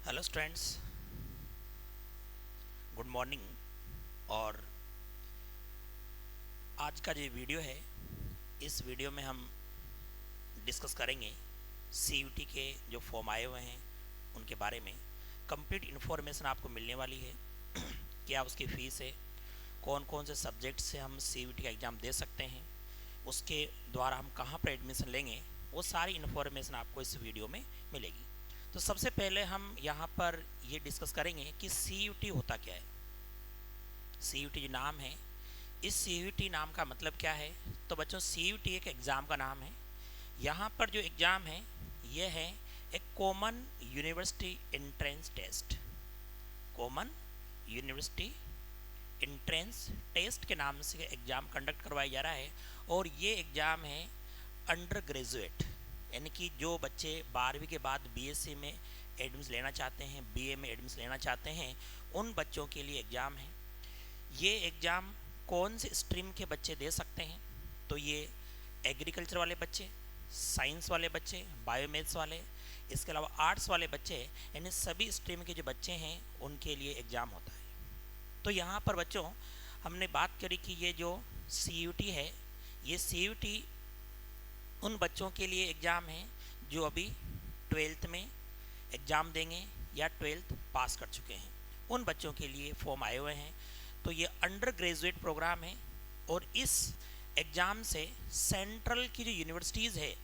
Hello students, good morning. और आज का जो वीडियो है, इस वीडियो में हम डिस्कस करेंगे सीयूटी के जो फॉर्म आए हुए हैं उनके बारे में। कंप्लीट इन्फॉर्मेशन आपको मिलने वाली है। क्या उसकी फ़ीस है, कौन कौन से सब्जेक्ट से हम सीयूटी का एग्ज़ाम दे सकते हैं, उसके द्वारा हम कहाँ पर एडमिशन लेंगे, वो सारी इन्फॉर्मेशन आपको इस वीडियो में मिलेगी। तो सबसे पहले हम यहाँ पर ये डिस्कस करेंगे कि सीयूटी होता क्या है। सीयूटी जो नाम है, इस सीयूटी नाम का मतलब क्या है? तो बच्चों, सीयूटी एक एग्ज़ाम का नाम है। यहाँ पर जो एग्ज़ाम है ये है एक common university entrance test. Common university entrance test के नाम से एग्ज़ाम कंडक्ट करवाया जा रहा है। और ये एग्ज़ाम है अंडर ग्रेजुएट, यानी कि जो बच्चे 12वीं के बाद बीएससी में एडमिशन लेना चाहते हैं, बीए में एडमिशन लेना चाहते हैं, उन बच्चों के लिए एग्ज़ाम है। ये एग्ज़ाम कौन से स्ट्रीम के बच्चे दे सकते हैं? तो ये एग्रीकल्चर वाले बच्चे, साइंस वाले बच्चे, बायोमैथ्स वाले, इसके अलावा आर्ट्स वाले बच्चे, यानी सभी स्ट्रीम के जो बच्चे हैं उनके लिए एग्ज़ाम होता है। तो यहाँ पर बच्चों हमने बात करी कि ये जो सीयूटी है, ये सीयूटी उन बच्चों के लिए एग्ज़ाम है जो अभी 12th में एग्ज़ाम देंगे या 12th पास कर चुके हैं। उन बच्चों के लिए फॉर्म आए हुए हैं। तो ये अंडर ग्रेजुएट प्रोग्राम है और इस एग्ज़ाम से सेंट्रल की जो यूनिवर्सिटीज़ है,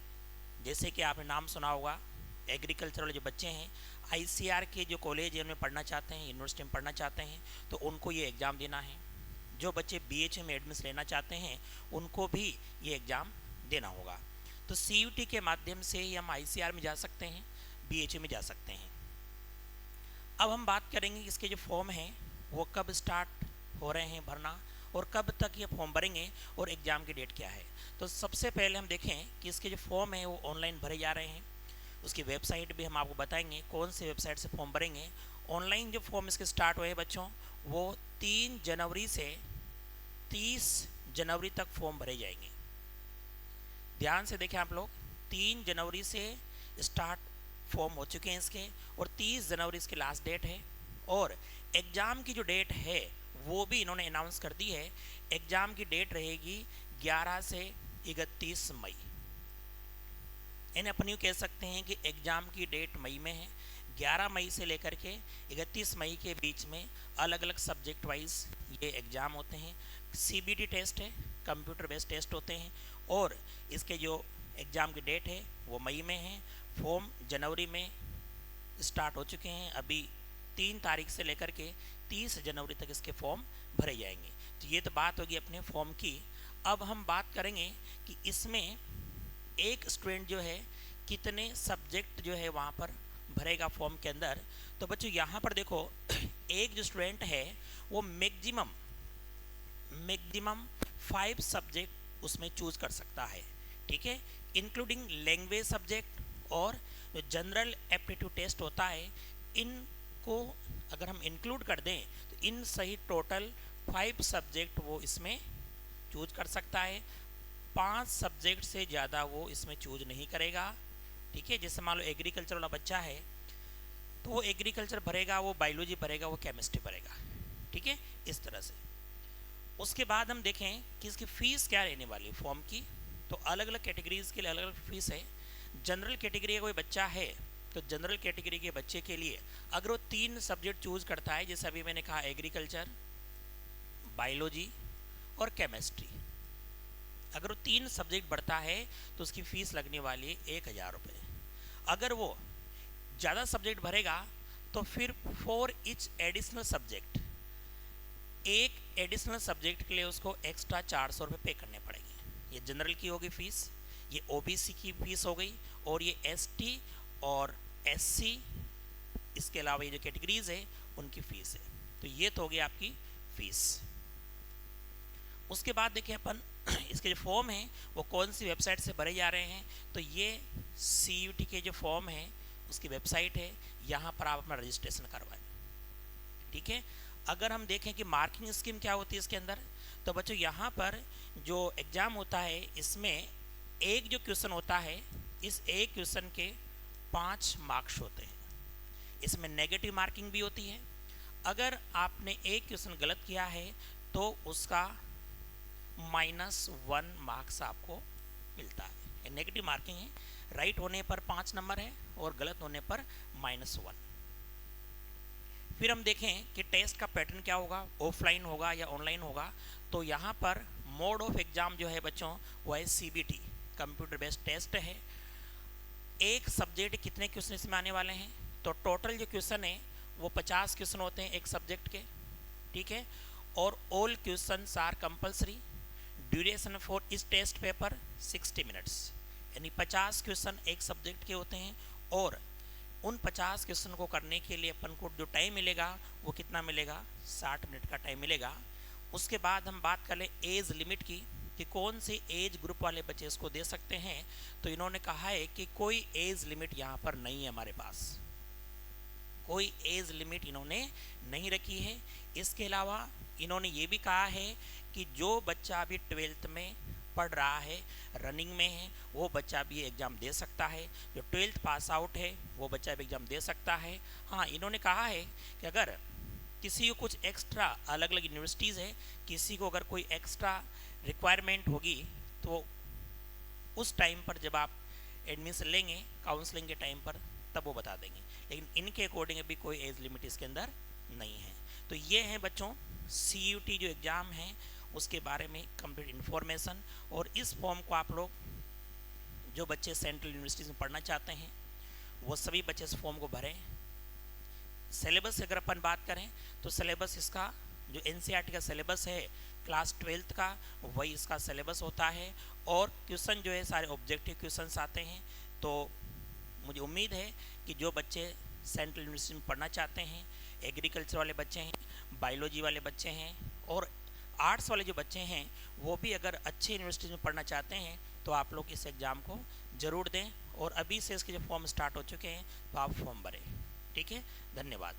जैसे कि आपने नाम सुना होगा, एग्रीकल्चर वाले जो बच्चे हैं आईसीआर के जो कॉलेज है उनमें पढ़ना चाहते हैं, यूनिवर्सिटी में पढ़ना चाहते हैं, तो उनको ये एग्ज़ाम देना है। जो बच्चे बीएचयू में एडमिशन लेना चाहते हैं उनको भी ये एग्ज़ाम देना होगा। तो सीयूटी के माध्यम से ही हम आईसीआर में जा सकते हैं, बीएचयू में जा सकते हैं। अब हम बात करेंगे इसके जो फॉर्म हैं वो कब स्टार्ट हो रहे हैं भरना और कब तक ये फॉर्म भरेंगे और एग्ज़ाम की डेट क्या है। तो सबसे पहले हम देखें कि इसके जो फॉर्म है वो ऑनलाइन भरे जा रहे हैं। उसकी वेबसाइट भी हम आपको बताएंगे कौन सी वेबसाइट से फॉर्म भरेंगे। ऑनलाइन जो फॉर्म इसके स्टार्ट हुए बच्चों, वो 3 जनवरी से 30 जनवरी तक फॉर्म भरे जाएंगे। ध्यान से देखें आप लोग, 3 जनवरी से स्टार्ट फॉर्म हो चुके हैं इसके और 30 जनवरी इसकी लास्ट डेट है। और एग्ज़ाम की जो डेट है वो भी इन्होंने अनाउंस कर दी है। एग्ज़ाम की डेट रहेगी 11 से 31 मई। यानी अपन यूँ कह सकते हैं कि एग्ज़ाम की डेट मई में है। 11 मई से लेकर के 31 मई के बीच में अलग अलग सब्जेक्ट वाइज ये एग्ज़ाम होते हैं। सीबीटी टेस्ट है, कंप्यूटर बेस्ड टेस्ट होते हैं। और इसके जो एग्ज़ाम की डेट है वो मई में है। फॉर्म जनवरी में स्टार्ट हो चुके हैं। अभी 3 तारीख से लेकर के 30 जनवरी तक इसके फॉर्म भरे जाएंगे। तो ये तो बात होगी अपने फॉर्म की। अब हम बात करेंगे कि इसमें एक स्टूडेंट जो है कितने सब्जेक्ट जो है वहाँ पर भरेगा फॉर्म के अंदर। तो बच्चों यहाँ पर देखो, एक जो स्टूडेंट है वो मैक्सिमम 5 सब्जेक्ट उसमें चूज कर सकता है, ठीक है, इंक्लूडिंग लैंग्वेज सब्जेक्ट और जो जनरल एप्टीट्यूड टेस्ट होता है, इनको अगर हम इंक्लूड कर दें तो इन सही टोटल 5 सब्जेक्ट वो इसमें चूज कर सकता है। 5 सब्जेक्ट से ज़्यादा वो इसमें चूज नहीं करेगा, ठीक है। जैसे मान लो एग्रीकल्चर वाला बच्चा है तो वो एग्रीकल्चर भरेगा, वो बायोलॉजी भरेगा, वो केमिस्ट्री भरेगा, ठीक है, इस तरह से। उसके बाद हम देखें कि इसकी फ़ीस क्या रहने वाली है फॉर्म की। तो अलग अलग कैटेगरीज़ के लिए अलग अलग फ़ीस है। जनरल कैटेगरी का कोई बच्चा है तो जनरल कैटेगरी के बच्चे के लिए अगर वो 3 सब्जेक्ट चूज़ करता है, जैसे अभी मैंने कहा एग्रीकल्चर, बायोलॉजी और केमिस्ट्री, अगर वो 3 सब्जेक्ट बढ़ता है तो उसकी फ़ीस लगने वाली है 1000 रुपये। अगर वो ज़्यादा सब्जेक्ट भरेगा तो फिर फॉर ईच एडिशनल सब्जेक्ट, एक एडिशनल सब्जेक्ट के लिए उसको एक्स्ट्रा 400 रुपये पे करने पड़ेंगे। ये जनरल की होगी फ़ीस, ये ओबीसी की फ़ीस हो गई, और ये एसटी और एससी, इसके अलावा ये जो कैटेगरीज है उनकी फ़ीस है। तो ये तो हो गई आपकी फ़ीस। उसके बाद देखें अपन इसके जो फॉर्म हैं वो कौन सी वेबसाइट से भरे जा रहे हैं। तो ये सीयूटी के जो फॉर्म है उसकी वेबसाइट है, यहाँ पर आप अपना रजिस्ट्रेशन करवाएं, ठीक है। अगर हम देखें कि मार्किंग स्कीम क्या होती है इसके अंदर, तो बच्चों यहाँ पर जो एग्ज़ाम होता है इसमें एक जो क्वेश्चन होता है, इस एक क्वेश्चन के 5 मार्क्स होते हैं। इसमें नेगेटिव मार्किंग भी होती है। अगर आपने एक क्वेश्चन गलत किया है तो उसका -1 मार्क्स आपको मिलता है, ये नेगेटिव मार्किंग है। राइट होने पर 5 नंबर है और गलत होने पर -1। फिर हम देखें कि टेस्ट का पैटर्न क्या होगा, ऑफलाइन होगा या ऑनलाइन होगा। तो यहाँ पर मोड ऑफ एग्जाम जो है बच्चों वो है CBT, कंप्यूटर बेस्ड टेस्ट है। एक सब्जेक्ट कितने क्वेश्चन इसमें आने वाले हैं, तो टोटल जो क्वेश्चन है वो 50 क्वेश्चन होते हैं एक सब्जेक्ट के, ठीक है। और all question are compulsory. Duration for इस टेस्ट पेपर 60 मिनट्स, यानी 50 क्वेश्चन एक सब्जेक्ट के होते हैं। और उन 50 क्वेश्चन को करने के लिए अपन को जो टाइम मिलेगा वो कितना मिलेगा, 60 मिनट का टाइम मिलेगा। उसके बाद हम बात कर ले एज लिमिट की कि कौन से एज ग्रुप वाले बच्चे इसको दे सकते हैं। तो इन्होंने कहा है कि कोई एज लिमिट यहाँ पर नहीं है, हमारे पास कोई एज लिमिट इन्होंने नहीं रखी है। इसके अलावा इन्होंने ये भी कहा है कि जो बच्चा अभी 12th में पढ़ रहा है, रनिंग में है, वो बच्चा भी एग्ज़ाम दे सकता है। जो 12th पास आउट है वो बच्चा भी एग्ज़ाम दे सकता है। हाँ, इन्होंने कहा है कि अगर किसी को कुछ एक्स्ट्रा, अलग अलग यूनिवर्सिटीज़ है, किसी को अगर कोई एक्स्ट्रा रिक्वायरमेंट होगी तो उस टाइम पर जब आप एडमिशन लेंगे काउंसलिंग के टाइम पर तब वो बता देंगे, लेकिन इनके अकॉर्डिंग अभी कोई एज लिमिट इसके अंदर नहीं है। तो ये है बच्चों CUT जो एग्ज़ाम है उसके बारे में कंप्लीट इन्फॉर्मेशन। और इस फॉर्म को आप लोग जो बच्चे सेंट्रल यूनिवर्सिटीज़ में पढ़ना चाहते हैं वो सभी बच्चे इस फॉर्म को भरें। सिलेबस अगर अपन बात करें तो सिलेबस इसका जो NCERT का सिलेबस है क्लास 12th का, वही इसका सिलेबस होता है। और क्वेश्चन जो है सारे ऑब्जेक्टिव क्वेश्चंस आते हैं। तो मुझे उम्मीद है कि जो बच्चे सेंट्रल यूनिवर्सिटी में पढ़ना चाहते हैं, एग्रीकल्चर वाले बच्चे हैं, बायोलॉजी वाले बच्चे हैं और आर्ट्स वाले जो बच्चे हैं वो भी अगर अच्छे यूनिवर्सिटीज़ में पढ़ना चाहते हैं तो आप लोग इस एग्ज़ाम को ज़रूर दें। और अभी से इसके जो फॉर्म स्टार्ट हो चुके हैं तो आप फॉर्म भरें, ठीक है। धन्यवाद।